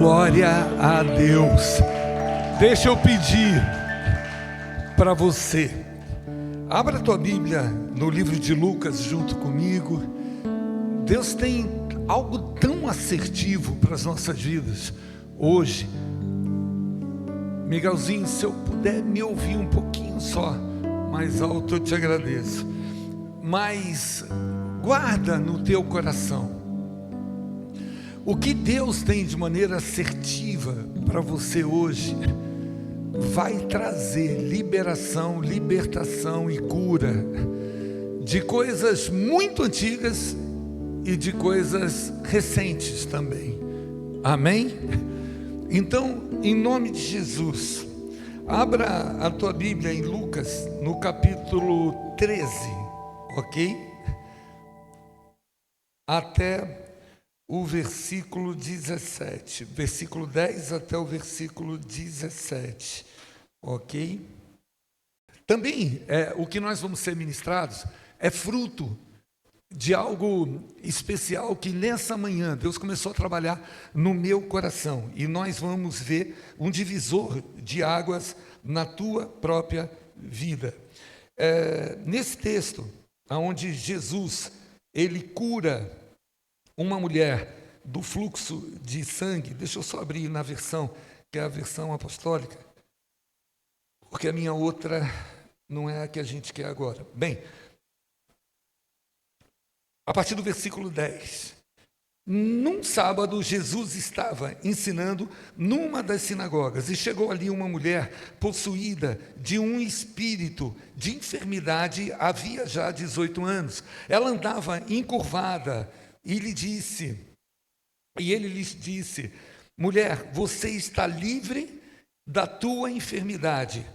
Glória a Deus. Deixa eu pedir para você, abra a tua Bíblia no livro de Lucas junto comigo. Deus tem algo tão assertivo para as nossas vidas hoje. Miguelzinho, se eu puder me ouvir um pouquinho só mais alto, eu te agradeço. Mas guarda no teu coração o que Deus tem de maneira assertiva para você hoje. Vai trazer liberação, libertação e cura de coisas muito antigas e de coisas recentes também. Amém? Então, em nome de Jesus, abra a tua Bíblia em Lucas, no capítulo 13, ok? Até o versículo 17, versículo 10 até o versículo 17, ok? Também, o que nós vamos ser ministrados é fruto de algo especial que nessa manhã Deus começou a trabalhar no meu coração, e nós vamos ver um divisor de águas na tua própria vida. Nesse texto, onde Jesus, ele cura uma mulher do fluxo de sangue. Deixa eu só abrir na versão, que é a versão apostólica, porque a minha outra não é a que a gente quer agora. Bem, a partir do versículo 10. Num sábado, Jesus estava ensinando numa das sinagogas, e chegou ali uma mulher possuída de um espírito de enfermidade havia já 18 anos. Ela andava encurvada, e ele lhes disse: mulher, você está livre da tua enfermidade.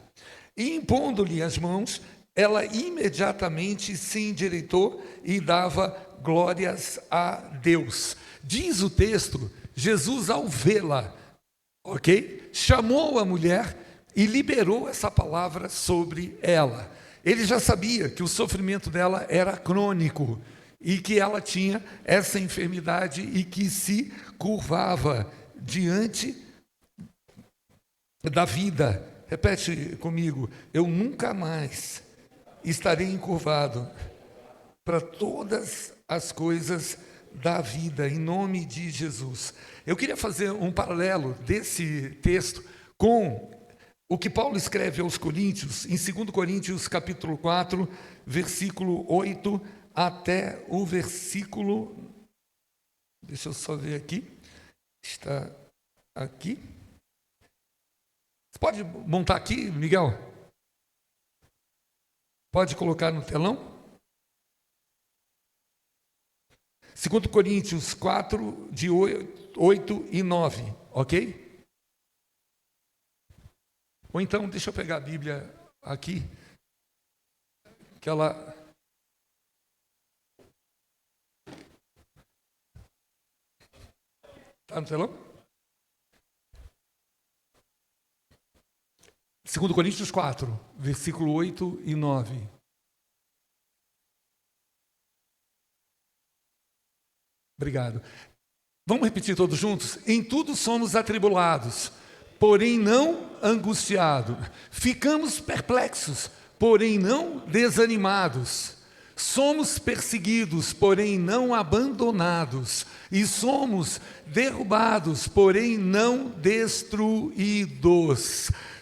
E impondo-lhe as mãos, ela imediatamente se endireitou e dava glórias a Deus. Diz o texto, Jesus, ao vê-la, ok? Chamou a mulher e liberou essa palavra sobre ela. Ele já sabia que o sofrimento dela era crônico, e que ela tinha essa enfermidade e que se curvava diante da vida. Repete comigo: eu nunca mais estarei encurvado para todas as coisas da vida, em nome de Jesus. Eu queria fazer um paralelo desse texto com o que Paulo escreve aos Coríntios, em 2 Coríntios capítulo 4, versículo 8, até o versículo, deixa eu só ver aqui, está aqui. Você pode montar aqui, Miguel? Pode colocar no telão? 2 Coríntios 4, de 8 e 9, ok? Ou então, deixa eu pegar a Bíblia aqui, que ela... Está no telão? 2 Coríntios 4, versículo 8 e 9. Obrigado. Vamos repetir todos juntos? Em tudo somos atribulados, porém não angustiados. Ficamos perplexos, porém não desanimados. Somos perseguidos, porém não abandonados, e somos derrubados, porém não destruídos.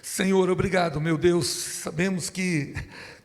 Senhor, obrigado, meu Deus. Sabemos que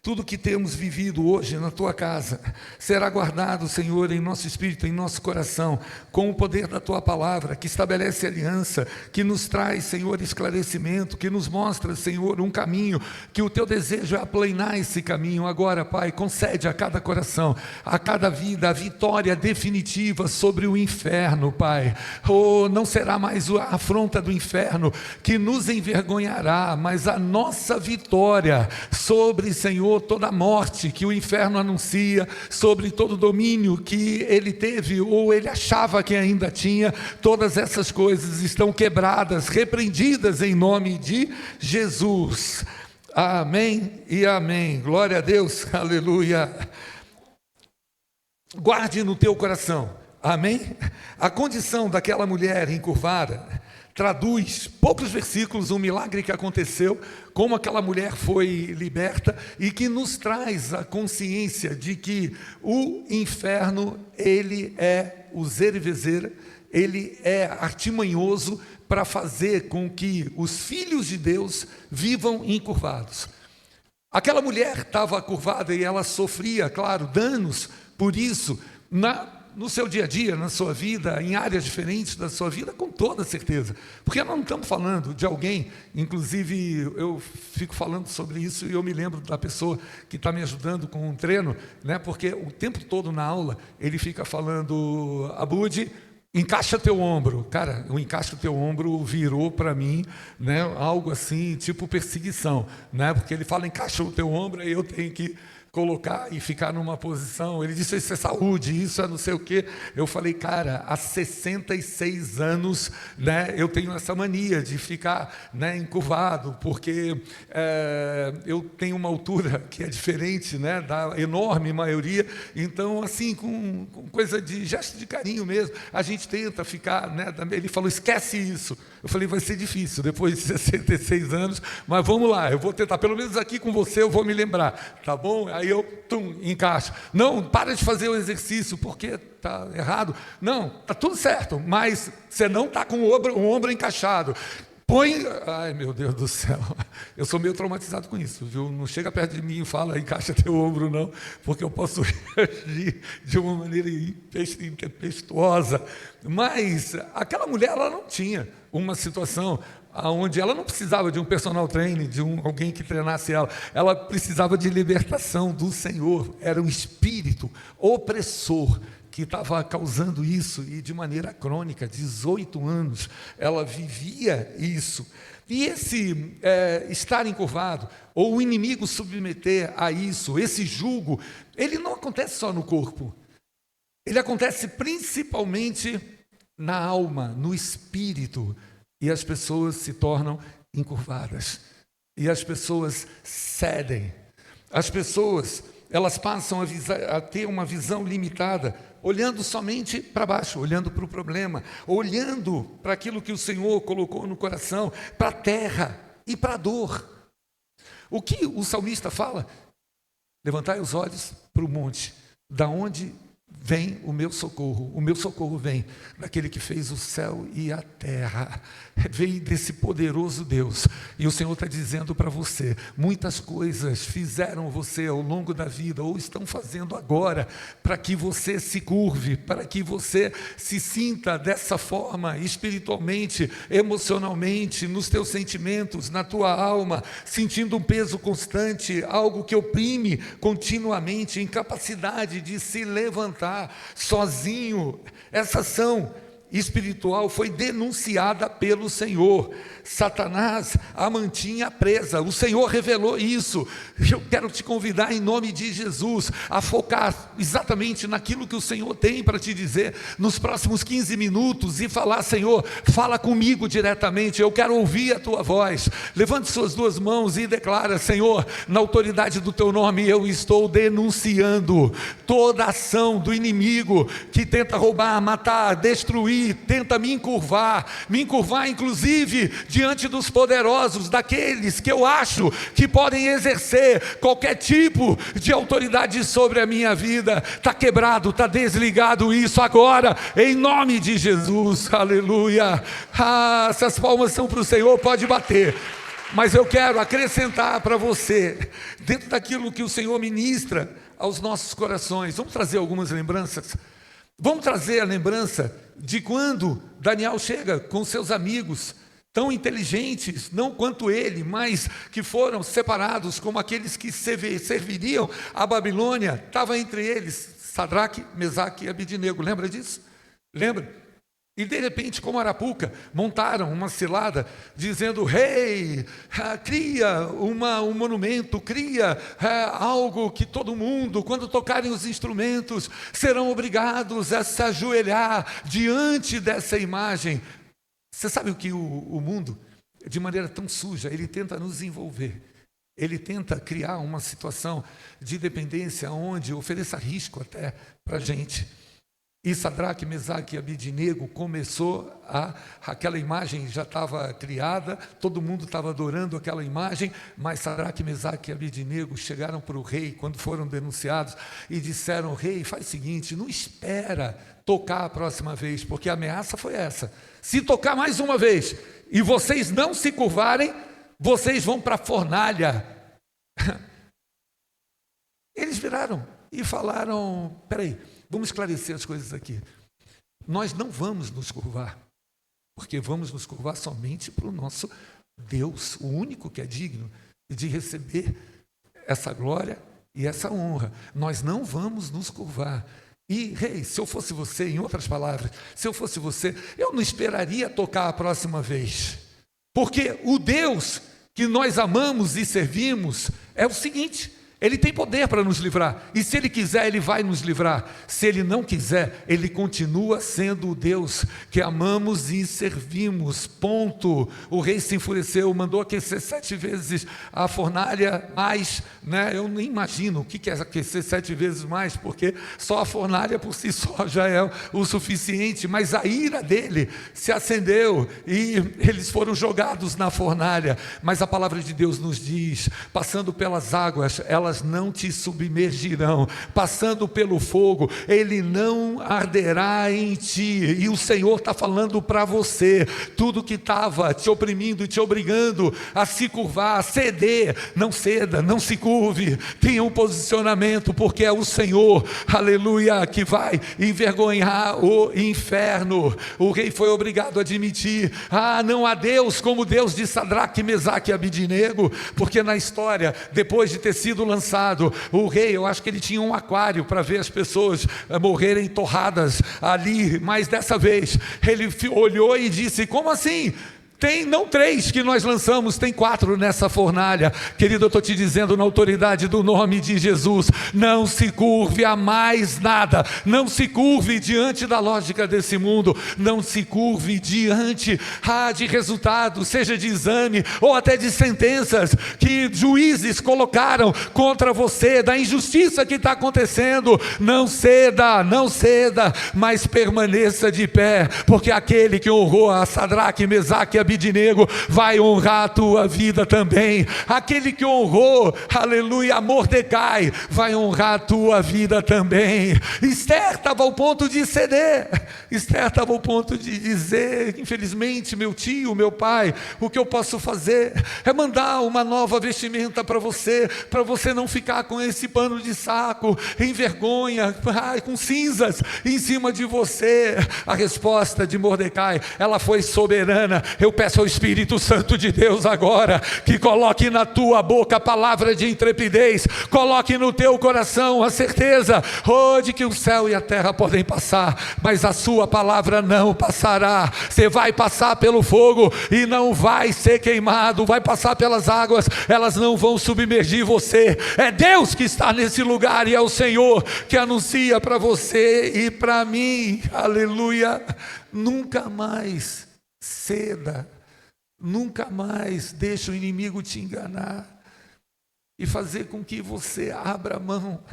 tudo que temos vivido hoje na tua casa será guardado, Senhor, em nosso espírito, em nosso coração, com o poder da tua palavra, que estabelece aliança, que nos traz, Senhor, esclarecimento, que nos mostra, Senhor, um caminho, que o teu desejo é aplanar esse caminho. Agora, Pai, concede a cada coração, a cada vida, a vitória definitiva sobre o inferno, Pai. Oh, não será mais a afronta do inferno que nos envergonhará, mas a nossa vitória sobre, Senhor, toda a morte que o inferno anuncia, sobre todo o domínio que ele teve ou ele achava que ainda tinha, todas essas coisas estão quebradas, repreendidas em nome de Jesus. Amém e amém. Glória a Deus, aleluia. Guarde no teu coração, amém? A condição daquela mulher encurvada traduz, poucos versículos, um milagre que aconteceu, como aquela mulher foi liberta, e que nos traz a consciência de que o inferno, ele é o zero e vezeira, ele é artimanhoso para fazer com que os filhos de Deus vivam encurvados. Aquela mulher estava curvada e ela sofria, claro, danos por isso, no seu dia a dia, na sua vida, em áreas diferentes da sua vida, com toda certeza. Porque nós não estamos falando de alguém, inclusive eu fico falando sobre isso e eu me lembro da pessoa que está me ajudando com um treino, né? Porque o tempo todo na aula ele fica falando, Abud, encaixa teu ombro. Cara, o encaixa teu ombro virou para mim, né, algo assim, tipo perseguição, né? Porque ele fala, encaixa o teu ombro, e eu tenho que colocar e ficar numa posição. Ele disse, isso é saúde, isso é não sei o quê. Eu falei, cara, há 66 anos, né, eu tenho essa mania de ficar, né, encurvado, porque eu tenho uma altura que é diferente, né, da enorme maioria. Então, assim, com coisa de gesto de carinho mesmo, a gente tenta ficar, né, ele falou, esquece isso. Eu falei, vai ser difícil, depois de 66 anos, mas vamos lá, eu vou tentar, pelo menos aqui com você eu vou me lembrar, tá bom? Aí eu, encaixo. Não, para de fazer o exercício, porque está errado. Não, está tudo certo, mas você não está com o ombro encaixado. Põe, ai meu Deus do céu, eu sou meio traumatizado com isso, viu? Não chega perto de mim e fala, encaixa teu ombro não, porque eu posso reagir de uma maneira impetuosa. Mas aquela mulher, ela não tinha uma situação onde ela não precisava de um personal trainer, de alguém que treinasse ela precisava de libertação do Senhor, era um espírito opressor que estava causando isso, e de maneira crônica, 18 anos, ela vivia isso. E esse estar encurvado, ou o inimigo submeter a isso, esse jugo, ele não acontece só no corpo, ele acontece principalmente na alma, no espírito, e as pessoas se tornam encurvadas, e as pessoas cedem, as pessoas, elas passam a ter uma visão limitada, olhando somente para baixo, olhando para o problema, olhando para aquilo que o Senhor colocou no coração, para a terra e para a dor. O que o salmista fala? Levantai os olhos para o monte, da onde vem o meu socorro vem daquele que fez o céu e a terra, vem desse poderoso Deus. E o Senhor está dizendo para você, muitas coisas fizeram você ao longo da vida, ou estão fazendo agora, para que você se curve, para que você se sinta dessa forma, espiritualmente, emocionalmente, nos teus sentimentos, na tua alma, sentindo um peso constante, algo que oprime continuamente, incapacidade de se levantar sozinho. Essa ação espiritual foi denunciada pelo Senhor. Satanás a mantinha presa, o Senhor revelou isso. Eu quero te convidar em nome de Jesus a focar exatamente naquilo que o Senhor tem para te dizer nos próximos 15 minutos e falar, Senhor, fala comigo diretamente, eu quero ouvir a tua voz. Levante suas duas mãos e declara, Senhor, na autoridade do teu nome eu estou denunciando toda ação do inimigo que tenta roubar, matar, destruir, tenta me encurvar inclusive diante dos poderosos, daqueles que eu acho que podem exercer qualquer tipo de autoridade sobre a minha vida. Está quebrado, está desligado isso agora, em nome de Jesus, aleluia. Se as palmas são para o Senhor, pode bater. Mas eu quero acrescentar para você, dentro daquilo que o Senhor ministra aos nossos corações, vamos trazer algumas lembranças. Vamos trazer a lembrança de quando Daniel chega com seus amigos, tão inteligentes, não quanto ele, mas que foram separados como aqueles que serviriam a Babilônia. Estava entre eles Sadraque, Mesaque e Abednego, lembra disso? Lembra? E de repente, como Arapuca, montaram uma cilada, dizendo, rei, cria um monumento, cria algo que todo mundo, quando tocarem os instrumentos, serão obrigados a se ajoelhar diante dessa imagem. Você sabe o que o mundo, de maneira tão suja, ele tenta nos envolver, ele tenta criar uma situação de dependência onde ofereça risco até para a gente. E Sadraque, Mesaque e Abidnego aquela imagem já estava criada, todo mundo estava adorando aquela imagem, mas Sadraque, Mesaque e Abidnego chegaram para o rei, quando foram denunciados, e disseram: rei, faz o seguinte, não espera tocar a próxima vez, porque a ameaça foi essa: se tocar mais uma vez, e vocês não se curvarem, vocês vão para a fornalha. Eles viraram e falaram: peraí, vamos esclarecer as coisas aqui. Nós não vamos nos curvar, porque vamos nos curvar somente para o nosso Deus, o único que é digno de receber essa glória e essa honra. Nós não vamos nos curvar. E, rei, se eu fosse você, em outras palavras, se eu fosse você, eu não esperaria tocar a próxima vez, porque o Deus que nós amamos e servimos é o seguinte: Ele tem poder para nos livrar, e se Ele quiser, Ele vai nos livrar. Se Ele não quiser, Ele continua sendo o Deus que amamos e servimos, ponto. O rei se enfureceu, mandou aquecer 7 vezes a fornalha, mais, eu nem imagino o que é aquecer 7 vezes mais, porque só a fornalha por si só já é o suficiente, mas a ira dele se acendeu, e eles foram jogados na fornalha. Mas a palavra de Deus nos diz: passando pelas águas, elas não te submergirão, passando pelo fogo, ele não arderá em ti. E o Senhor está falando para você: tudo que estava te oprimindo, te obrigando a se curvar, a ceder, não ceda, não se curve, tenha um posicionamento, porque é o Senhor, aleluia, que vai envergonhar o inferno. O rei foi obrigado a admitir: não há Deus como Deus de Sadraque, Mesaque e Abidnego, porque na história, depois de ter sido lançado, o rei, eu acho que ele tinha um aquário para ver as pessoas morrerem torradas ali, mas dessa vez ele olhou e disse: como assim? Tem não 3 que nós lançamos, tem 4 nessa fornalha. Querido, eu estou te dizendo na autoridade do nome de Jesus: não se curve a mais nada, não se curve diante da lógica desse mundo, não se curve diante de resultados, seja de exame ou até de sentenças que juízes colocaram contra você, da injustiça que está acontecendo. Não ceda, mas permaneça de pé, porque aquele que honrou a Sadraque, Mesaque e Abidnego vai honrar a tua vida também. Aquele que honrou, aleluia, a Mordecai, vai honrar a tua vida também. Esther estava ao ponto de ceder, Esther estava ao ponto de dizer: infelizmente, meu tio, meu pai, o que eu posso fazer é mandar uma nova vestimenta para você não ficar com esse pano de saco, em vergonha, com cinzas em cima de você. A resposta de Mordecai, ela foi soberana. Eu peço ao Espírito Santo de Deus agora, que coloque na tua boca a palavra de intrepidez, coloque no teu coração a certeza de que o céu e a terra podem passar, mas a sua palavra não passará. Você vai passar pelo fogo e não vai ser queimado, vai passar pelas águas, elas não vão submergir você. É Deus que está nesse lugar, e é o Senhor que anuncia para você e para mim, aleluia: nunca mais ceda, nunca mais deixe o inimigo te enganar e fazer com que você abra mão.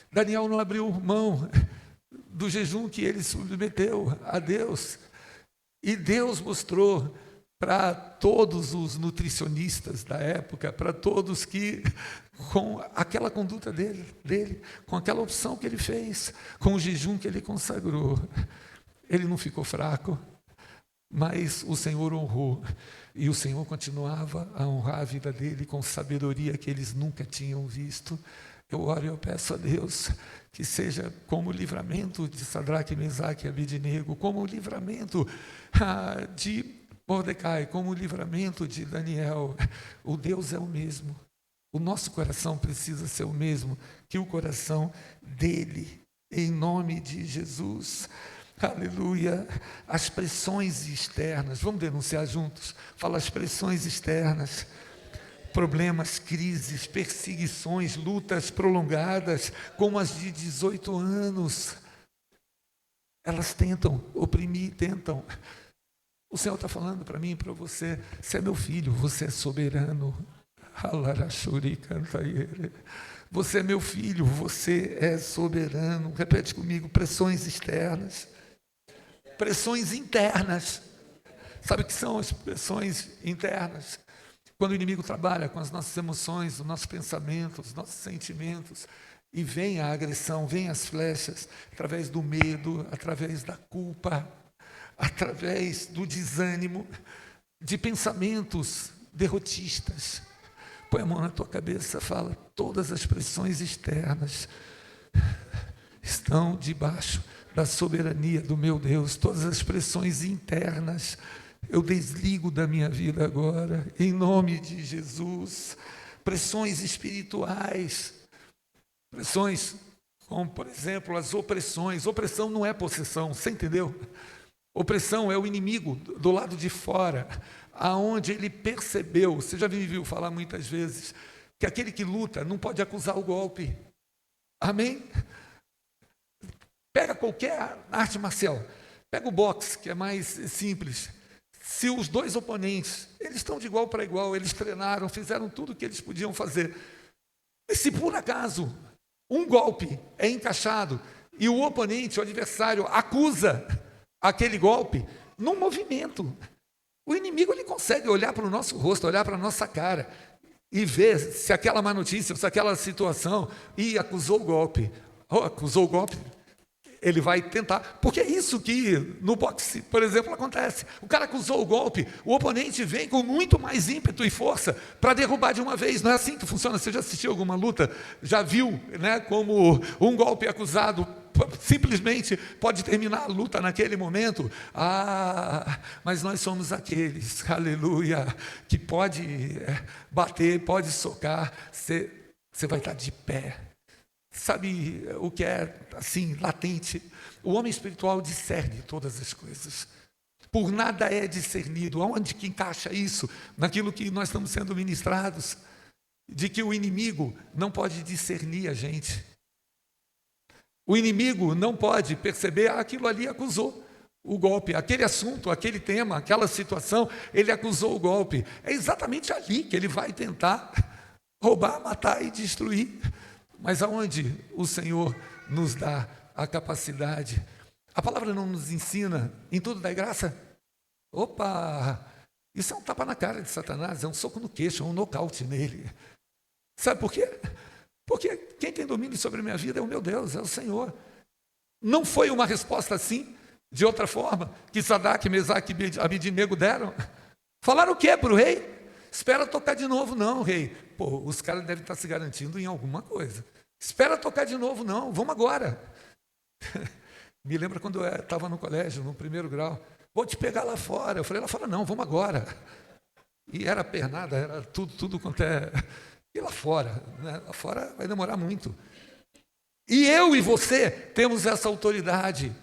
Daniel não abriu mão do jejum que ele submeteu a Deus, e Deus mostrou para todos os nutricionistas da época, para todos que, com aquela conduta dele, com aquela opção que ele fez, com o jejum que ele consagrou, ele não ficou fraco, mas o Senhor honrou, e o Senhor continuava a honrar a vida dele com sabedoria que eles nunca tinham visto. Eu oro e eu peço a Deus que seja como o livramento de Sadraque, Mesaque e Abidnego, como o livramento de Mordecai, como o livramento de Daniel. O Deus é o mesmo, o nosso coração precisa ser o mesmo que o coração dele, em nome de Jesus. Aleluia. As pressões externas, vamos denunciar juntos? Fala: as pressões externas, problemas, crises, perseguições, lutas prolongadas, como as de 18 anos, elas tentam oprimir, tentam. O Senhor está falando para mim e para você: você é meu filho, você é soberano. Você é meu filho, você é soberano. Repete comigo: pressões externas, pressões internas. Sabe o que são as pressões internas? Quando o inimigo trabalha com as nossas emoções, os nossos pensamentos, os nossos sentimentos, e vem a agressão, vem as flechas, através do medo, através da culpa, através do desânimo, de pensamentos derrotistas. Põe a mão na tua cabeça, fala: todas as pressões externas estão debaixo da soberania do meu Deus. Todas as pressões internas eu desligo da minha vida agora, em nome de Jesus. Pressões espirituais, pressões como, por exemplo, as opressões. Opressão não é possessão, você entendeu? Opressão é o inimigo do lado de fora, aonde ele percebeu, você já me viu falar muitas vezes, que aquele que luta não pode acusar o golpe. Amém? Pega qualquer arte marcial, pega o boxe, que é mais simples. Se os dois oponentes, eles estão de igual para igual, eles treinaram, fizeram tudo o que eles podiam fazer. E se por acaso um golpe é encaixado e o oponente, o adversário, acusa aquele golpe, num movimento, o inimigo ele consegue olhar para o nosso rosto, olhar para a nossa cara e ver se aquela má notícia, se aquela situação, e acusou o golpe. Acusou o golpe, ele vai tentar, porque é isso que no boxe, por exemplo, acontece. O cara acusou o golpe, o oponente vem com muito mais ímpeto e força para derrubar de uma vez. Não é assim que funciona? Você já assistiu alguma luta? Já viu, né, como um golpe acusado simplesmente pode terminar a luta naquele momento? Mas nós somos aqueles, aleluia, que pode bater, pode socar, você vai estar de pé. Sabe o que é assim, latente? O homem espiritual discerne todas as coisas. Por nada é discernido. Aonde que encaixa isso? Naquilo que nós estamos sendo ministrados, de que o inimigo não pode discernir a gente. O inimigo não pode perceber: aquilo ali acusou o golpe, aquele assunto, aquele tema, aquela situação, ele acusou o golpe. É exatamente ali que ele vai tentar roubar, matar e destruir. Mas aonde o Senhor nos dá a capacidade? A palavra não nos ensina em tudo dai graça? Opa! Isso é um tapa na cara de Satanás, é um soco no queixo, é um nocaute nele. Sabe por quê? Porque quem tem domínio sobre a minha vida é o meu Deus, é o Senhor. Não foi uma resposta assim, de outra forma, que Sadraque, Mesaque e Abednego deram? Falaram o quê para o rei? Espera tocar de novo. Não, rei. Pô, os caras devem estar se garantindo em alguma coisa. Espera tocar de novo. Não, vamos agora. Me lembra quando eu estava no colégio, no primeiro grau. Vou te pegar lá fora. Eu falei lá fora: não, vamos agora. E era pernada, era tudo quanto é... E lá fora, né? Lá fora vai demorar muito. E eu e você temos essa autoridade.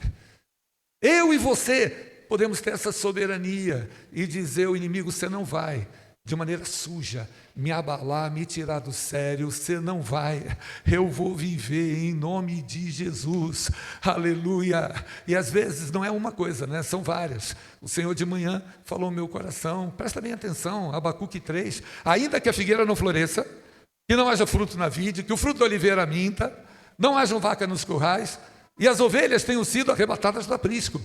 Eu e você podemos ter essa soberania e dizer ao inimigo: você não vai, de maneira suja, me abalar, me tirar do sério, você não vai, eu vou viver em nome de Jesus, aleluia. E às vezes não é uma coisa, né? São várias. O Senhor de manhã falou no meu coração, presta bem atenção, Abacuque 3, ainda que a figueira não floresça, que não haja fruto na vide, que o fruto da oliveira minta, não haja vaca nos currais, e as ovelhas tenham sido arrebatadas do aprisco.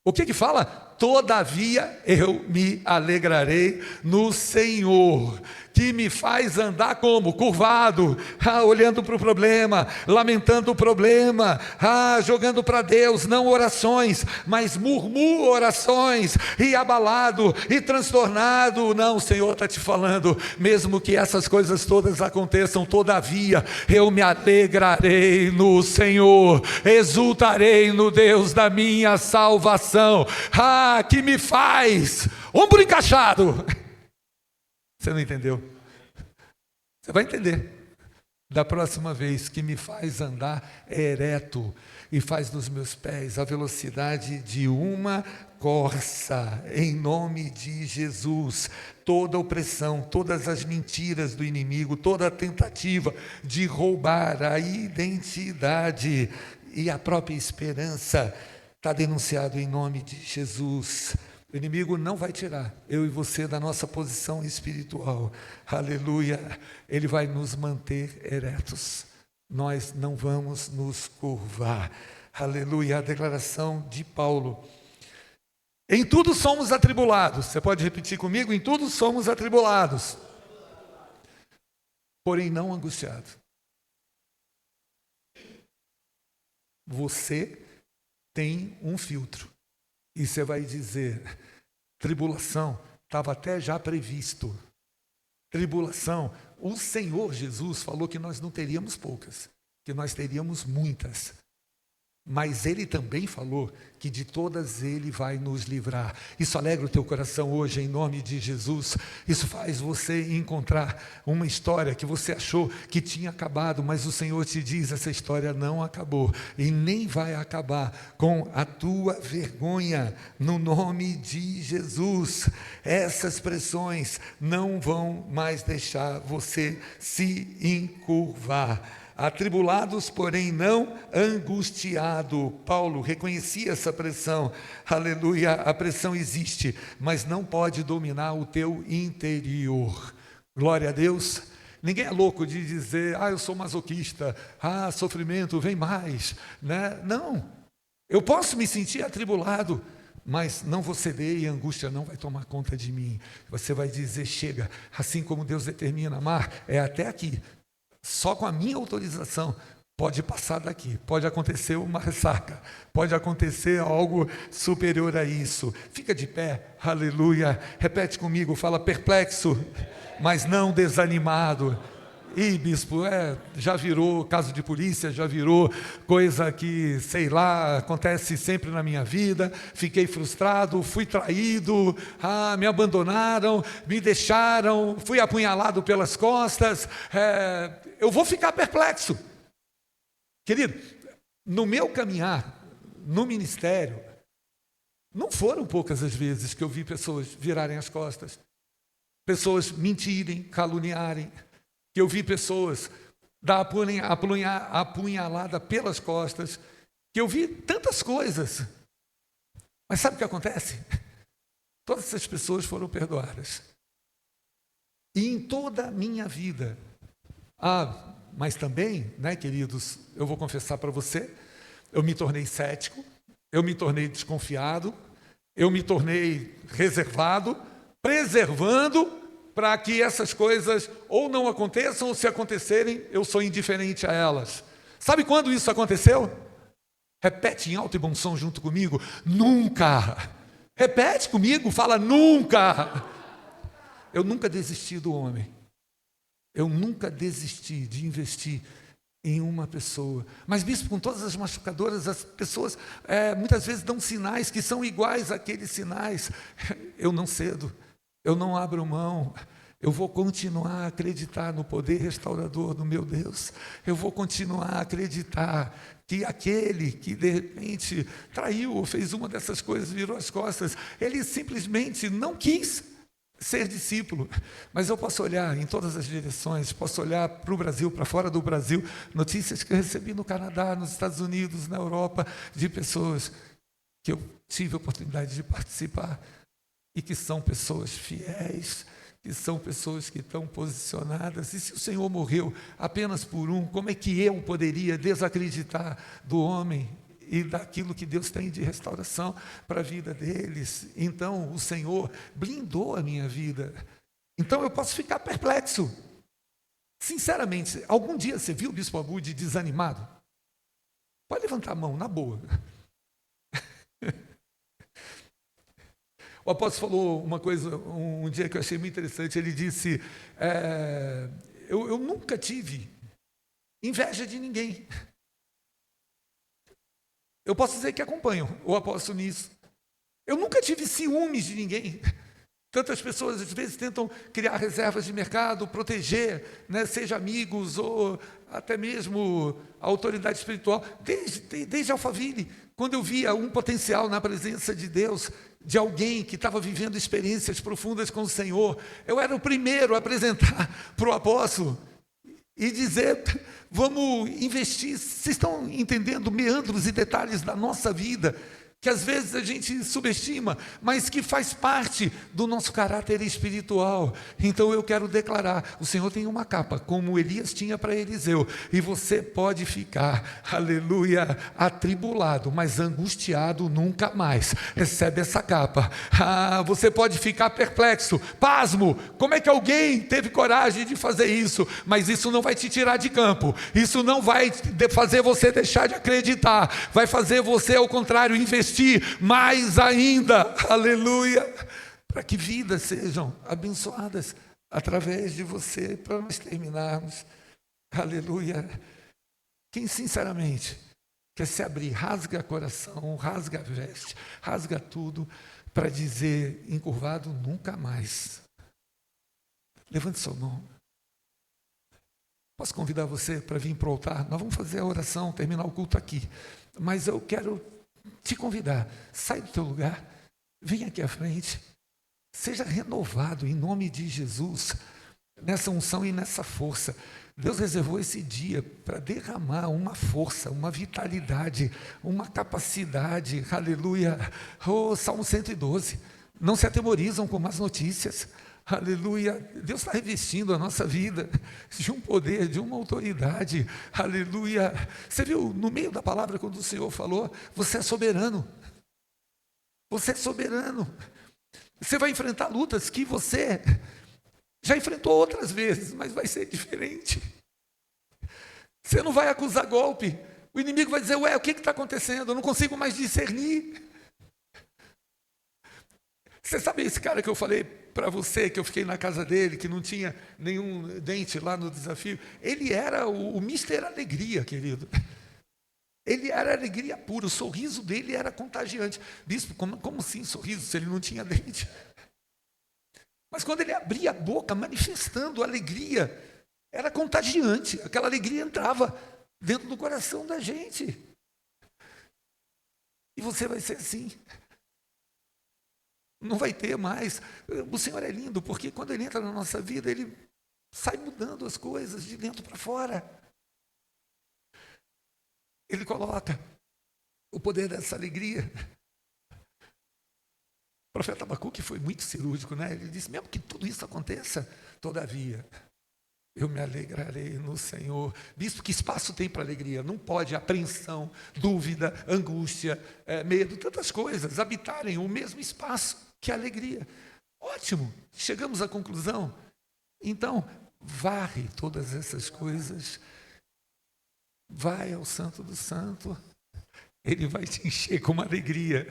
O que fala? Todavia eu me alegrarei no Senhor, que me faz andar como? Curvado, olhando para o problema, lamentando o problema, jogando para Deus, não orações, mas murmuro orações, e abalado, e transtornado. Não, o Senhor está te falando, mesmo que essas coisas todas aconteçam, todavia eu me alegrarei no Senhor, exultarei no Deus da minha salvação, que me faz ombro encaixado. Você não entendeu? Você vai entender da próxima vez. Que me faz andar ereto e faz dos meus pés a velocidade de uma corça, em nome de Jesus. Toda opressão, todas as mentiras do inimigo, toda a tentativa de roubar a identidade e a própria esperança está denunciado em nome de Jesus. O inimigo não vai tirar eu e você da nossa posição espiritual. Aleluia. Ele vai nos manter eretos. nós não vamos nos curvar. Aleluia, a declaração de Paulo. Em tudo somos atribulados. Você pode repetir comigo? Em tudo somos atribulados, porém não angustiados. Você tem um filtro. E você vai dizer, tribulação, estava até já previsto. Tribulação, o Senhor Jesus falou que nós não teríamos poucas, que nós teríamos muitas. Mas Ele também falou que de todas Ele vai nos livrar. Isso alegra o teu coração hoje, em nome de Jesus. Isso faz você encontrar uma história que você achou que tinha acabado, mas o Senhor te diz, essa história não acabou. E nem vai acabar com a tua vergonha, no nome de Jesus. Essas pressões não vão mais deixar você se encurvar. Atribulados, porém não angustiado. Paulo reconhecia essa pressão. Aleluia, a pressão existe, mas não pode dominar o teu interior. Glória a Deus. Ninguém é louco de dizer, eu sou masoquista, sofrimento, vem mais, né? Não, eu posso me sentir atribulado, mas não vou ceder e a angústia não vai tomar conta de mim. Você vai dizer, chega, assim como Deus determina amar, é até aqui. Só com a minha autorização pode passar daqui, pode acontecer uma ressaca, pode acontecer algo superior a isso. Fica de pé, aleluia, repete comigo, fala perplexo, mas não desanimado. Ih, bispo, já virou caso de polícia, já virou coisa que, sei lá, acontece sempre na minha vida. Fiquei frustrado, fui traído, me abandonaram, me deixaram, fui apunhalado pelas costas. Eu vou ficar perplexo. Querido, no meu caminhar, no ministério, não foram poucas as vezes que eu vi pessoas virarem as costas, pessoas mentirem, caluniarem, que eu vi pessoas dar apunhalada pelas costas, que eu vi tantas coisas. Mas sabe o que acontece? Todas essas pessoas foram perdoadas. E em toda a minha vida, mas também, né, queridos, eu vou confessar para você, eu me tornei cético, eu me tornei desconfiado, eu me tornei reservado, preservando para que essas coisas ou não aconteçam, ou se acontecerem, eu sou indiferente a elas. Sabe quando isso aconteceu? Repete em alto e bom som junto comigo. Nunca. Repete comigo, fala nunca. Eu nunca desisti do homem. Eu nunca desisti de investir em uma pessoa. Mas, bispo, com todas as machucadoras, as pessoas muitas vezes dão sinais que são iguais àqueles sinais. Eu não cedo. Eu não abro mão, eu vou continuar a acreditar no poder restaurador do meu Deus. Eu vou continuar a acreditar que aquele que de repente traiu ou fez uma dessas coisas, virou as costas, ele simplesmente não quis ser discípulo. Mas eu posso olhar em todas as direções, posso olhar para o Brasil, para fora do Brasil, notícias que eu recebi no Canadá, nos Estados Unidos, na Europa, de pessoas que eu tive a oportunidade de participar, e que são pessoas fiéis, que são pessoas que estão posicionadas. E se o Senhor morreu apenas por um, como é que eu poderia desacreditar do homem e daquilo que Deus tem de restauração para a vida deles? Então, o Senhor blindou a minha vida. Então, eu posso ficar perplexo. Sinceramente, algum dia você viu o bispo Abud desanimado? Pode levantar a mão, na boa. O apóstolo falou uma coisa um dia que eu achei muito interessante. Ele disse, eu nunca tive inveja de ninguém. Eu posso dizer que acompanho o apóstolo nisso. Eu nunca tive ciúmes de ninguém. Tantas pessoas às vezes tentam criar reservas de mercado, proteger, né, seja amigos ou até mesmo a autoridade espiritual. Desde Alphaville, quando eu via um potencial na presença de Deus, de alguém que estava vivendo experiências profundas com o Senhor, eu era o primeiro a apresentar para o apóstolo e dizer, vamos investir. Vocês estão entendendo meandros e detalhes da nossa vida, que às vezes a gente subestima, mas que faz parte do nosso caráter espiritual. Então eu quero declarar, o Senhor tem uma capa, como Elias tinha para Eliseu, e você pode ficar, aleluia, atribulado, mas angustiado nunca mais. Recebe essa capa. Você pode ficar perplexo, pasmo, como é que alguém teve coragem de fazer isso? Mas isso não vai te tirar de campo, isso não vai fazer você deixar de acreditar, vai fazer você, ao contrário, investir mais ainda, aleluia, para que vidas sejam abençoadas através de você. Para nós terminarmos, aleluia, quem sinceramente quer se abrir, rasga coração, rasga a veste, rasga tudo, para dizer, encurvado nunca mais. Levante sua mão. Posso convidar você para vir para o altar? Nós vamos fazer a oração, terminar o culto aqui, mas eu quero te convidar, sai do teu lugar, vem aqui à frente, seja renovado em nome de Jesus, nessa unção e nessa força. Deus reservou esse dia para derramar uma força, uma vitalidade, uma capacidade, aleluia. Salmo 112, não se atemorizam com más notícias, aleluia. Deus está revestindo a nossa vida de um poder, de uma autoridade, aleluia. Você viu no meio da palavra quando o Senhor falou, você é soberano, você é soberano. Você vai enfrentar lutas que você já enfrentou outras vezes, mas vai ser diferente. Você não vai acusar golpe, o inimigo vai dizer, ué, o que está acontecendo? Eu não consigo mais discernir. Você sabe esse cara que eu falei para você, que eu fiquei na casa dele, que não tinha nenhum dente lá no desafio? Ele era o Mister Alegria, querido. Ele era alegria pura, o sorriso dele era contagiante. Bispo, como assim sorriso, se ele não tinha dente? Mas quando ele abria a boca, manifestando alegria, era contagiante. Aquela alegria entrava dentro do coração da gente. E você vai ser assim. Não vai ter mais. O Senhor é lindo, porque quando Ele entra na nossa vida, Ele sai mudando as coisas de dentro para fora. Ele coloca o poder dessa alegria. O profeta Abacuque foi muito cirúrgico, né? Ele disse, mesmo que tudo isso aconteça, todavia, eu me alegrarei no Senhor. Bispo, que espaço tem para alegria? Não pode apreensão, dúvida, angústia, medo, tantas coisas habitarem o mesmo espaço que a alegria. Ótimo, chegamos à conclusão. Então, varre todas essas coisas, vai ao Santo do Santo, Ele vai te encher com uma alegria,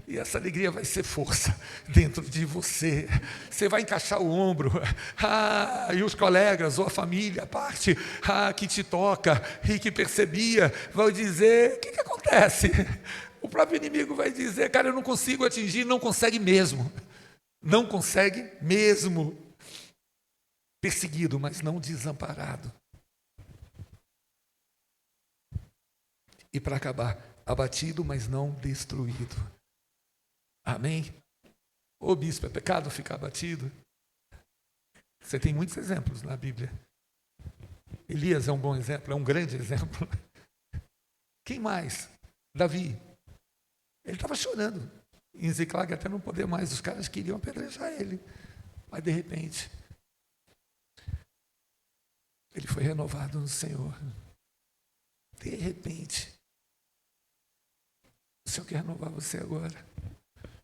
e essa alegria vai ser força dentro de você. Você vai encaixar o ombro, e os colegas ou a família, a parte que te toca e que percebia, vão dizer, o que acontece? O próprio inimigo vai dizer, cara, eu não consigo atingir, não consegue mesmo. Não consegue mesmo. Perseguido, mas não desamparado. E para acabar, abatido, mas não destruído. Amém? Ô bispo, é pecado ficar abatido? Você tem muitos exemplos na Bíblia. Elias é um bom exemplo, é um grande exemplo. Quem mais? Davi. Ele estava chorando em Ziclag até não poder mais. Os caras queriam apedrejar ele. Mas de repente, ele foi renovado no Senhor. De repente, o Senhor quer renovar você agora.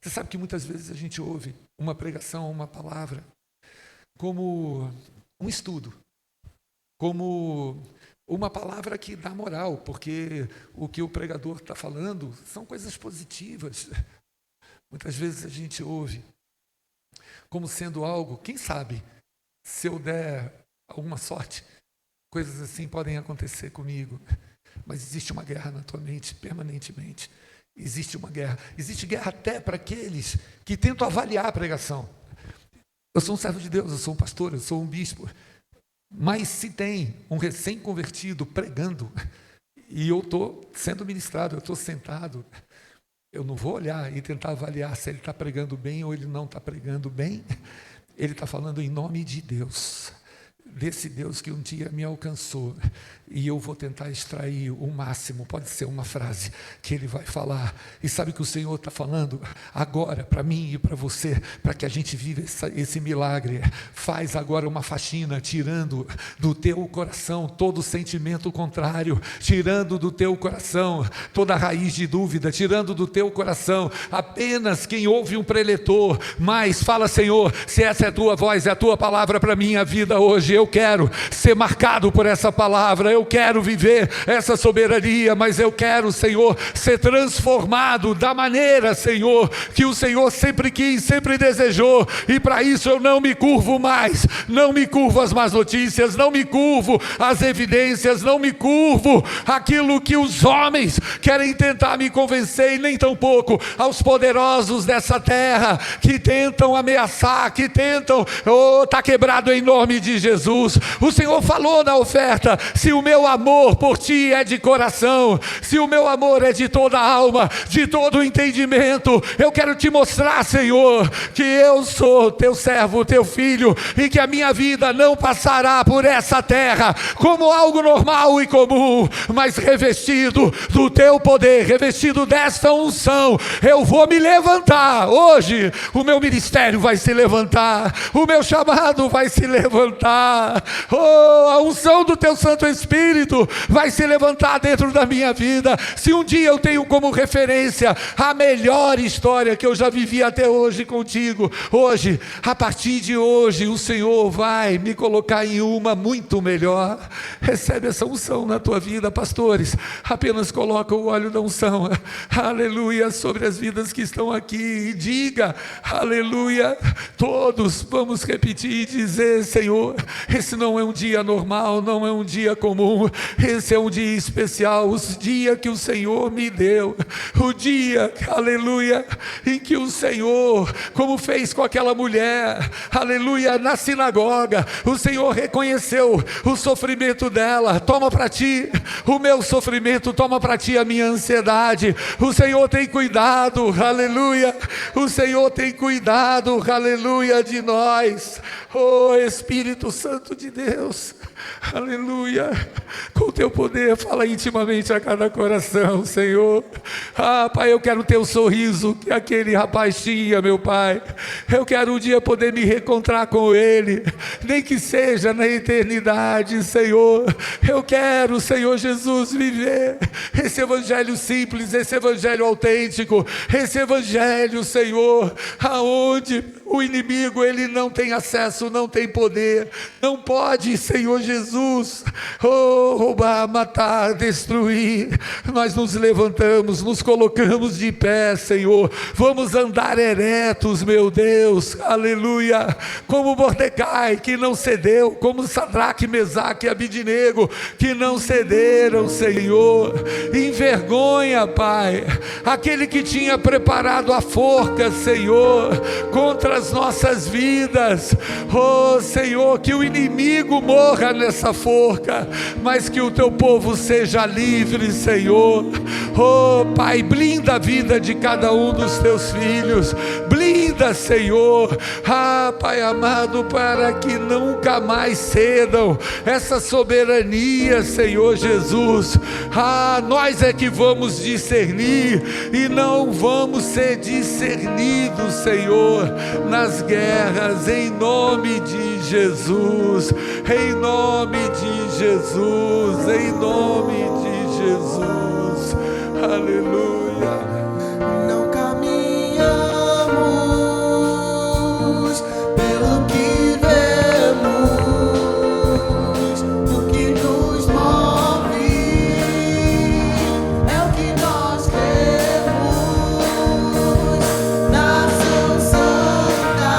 Você sabe que muitas vezes a gente ouve uma pregação, uma palavra, como um estudo, como uma palavra que dá moral, porque o que o pregador está falando são coisas positivas. Muitas vezes a gente ouve como sendo algo, quem sabe, se eu der alguma sorte, coisas assim podem acontecer comigo. Mas existe uma guerra na tua mente permanentemente. Existe uma guerra. Existe guerra até para aqueles que tentam avaliar a pregação. Eu sou um servo de Deus, eu sou um pastor, eu sou um bispo. Mas se tem um recém-convertido pregando, e eu estou sendo ministrado, eu estou sentado, eu não vou olhar e tentar avaliar se ele está pregando bem ou ele não está pregando bem. Ele está falando em nome de Deus. desse Deus que um dia me alcançou, e eu vou tentar extrair o máximo, pode ser uma frase que Ele vai falar. E sabe o que o Senhor está falando agora para mim e para você, para que a gente viva esse milagre? Faz agora uma faxina, tirando do teu coração todo sentimento contrário, tirando do teu coração toda raiz de dúvida, tirando do teu coração apenas quem ouve um preletor, mas fala: Senhor, se essa é a tua voz, é a tua palavra para a minha vida hoje, eu quero ser marcado por essa palavra, eu quero viver essa soberania, mas eu quero, Senhor, ser transformado da maneira, Senhor, que o Senhor sempre quis, sempre desejou, e para isso eu não me curvo mais, não me curvo às más notícias, não me curvo às evidências, não me curvo àquilo que os homens querem tentar me convencer, e nem tampouco aos poderosos dessa terra que tentam ameaçar, que tentam, está quebrado em nome de Jesus. O Senhor falou na oferta: se o meu amor por ti é de coração, se o meu amor é de toda a alma, de todo o entendimento, eu quero te mostrar, Senhor, que eu sou teu servo, teu filho, e que a minha vida não passará por essa terra como algo normal e comum, mas revestido do teu poder, revestido desta unção. Eu vou me levantar hoje, o meu ministério vai se levantar, o meu chamado vai se levantar, a unção do teu Santo Espírito vai se levantar dentro da minha vida. Se um dia eu tenho como referência a melhor história que eu já vivi até hoje contigo, hoje, a partir de hoje, o Senhor vai me colocar em uma muito melhor. Recebe essa unção na tua vida, pastores, apenas coloca o óleo da unção, aleluia, sobre as vidas que estão aqui, e diga, aleluia, todos vamos repetir e dizer: Senhor, esse não é um dia normal, não é um dia comum, esse é um dia especial, o dia que o Senhor me deu, o dia, aleluia, em que o Senhor, como fez com aquela mulher, aleluia, na sinagoga, o Senhor reconheceu o sofrimento dela. Toma para ti o meu sofrimento, toma para ti a minha ansiedade. O Senhor tem cuidado, aleluia, o Senhor tem cuidado, aleluia, de nós. Oh Espírito Santo de Deus, aleluia, com o teu poder fala intimamente a cada coração, Senhor. Pai, eu quero o teu sorriso que aquele rapaz tinha, meu Pai. Eu quero um dia poder me reencontrar com ele, nem que seja na eternidade, Senhor. Eu quero, Senhor Jesus, viver esse evangelho simples, esse evangelho autêntico, esse evangelho, Senhor, aonde o inimigo, ele não tem acesso, não tem poder, não pode, Senhor Jesus, roubar, matar, destruir. Nós nos levantamos, nos colocamos de pé, Senhor, vamos andar eretos, meu Deus, aleluia, como Mordecai, que não cedeu, como Sadraque, Mesaque e Abidnego, que não cederam, Senhor. Envergonha, Pai, aquele que tinha preparado a forca, Senhor, contra as nossas vidas. Oh Senhor, que o inimigo morra nessa forca, mas que o teu povo seja livre, Senhor. Oh Pai, blinda a vida de cada um dos teus filhos, blinda, Senhor, Pai amado, para que nunca mais cedam essa soberania, Senhor Jesus. Nós é que vamos discernir e não vamos ser discernidos, Senhor, nas guerras, em nome de Jesus, em nome de Jesus, em nome de Jesus, aleluia. Não caminhamos pelo que vemos, do que nos move, é o que nós temos, nação santa,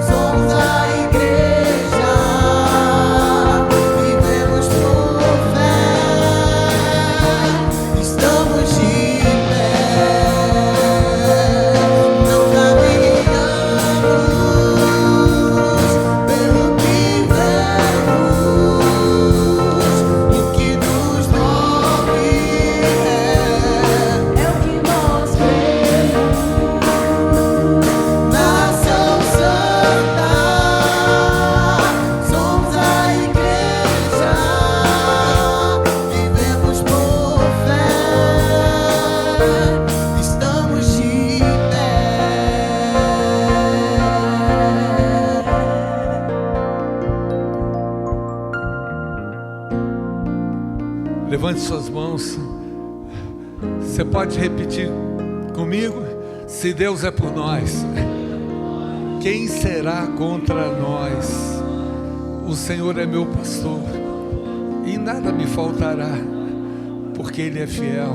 somos a igreja, vivemos por fé, estamos Você pode repetir comigo? Se Deus é por nós, quem será contra nós? O Senhor é meu pastor e nada me faltará, porque Ele é fiel.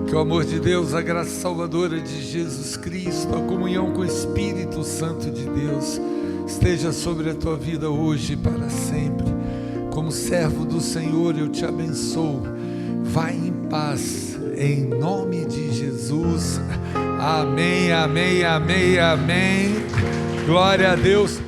Que o amor de Deus, a graça salvadora de Jesus Cristo, a comunhão com o Espírito Santo de Deus esteja sobre a tua vida hoje e para sempre. Como servo do Senhor, eu te abençoo. Vai em paz, em nome de Jesus. Amém, amém, amém, amém. Glória a Deus.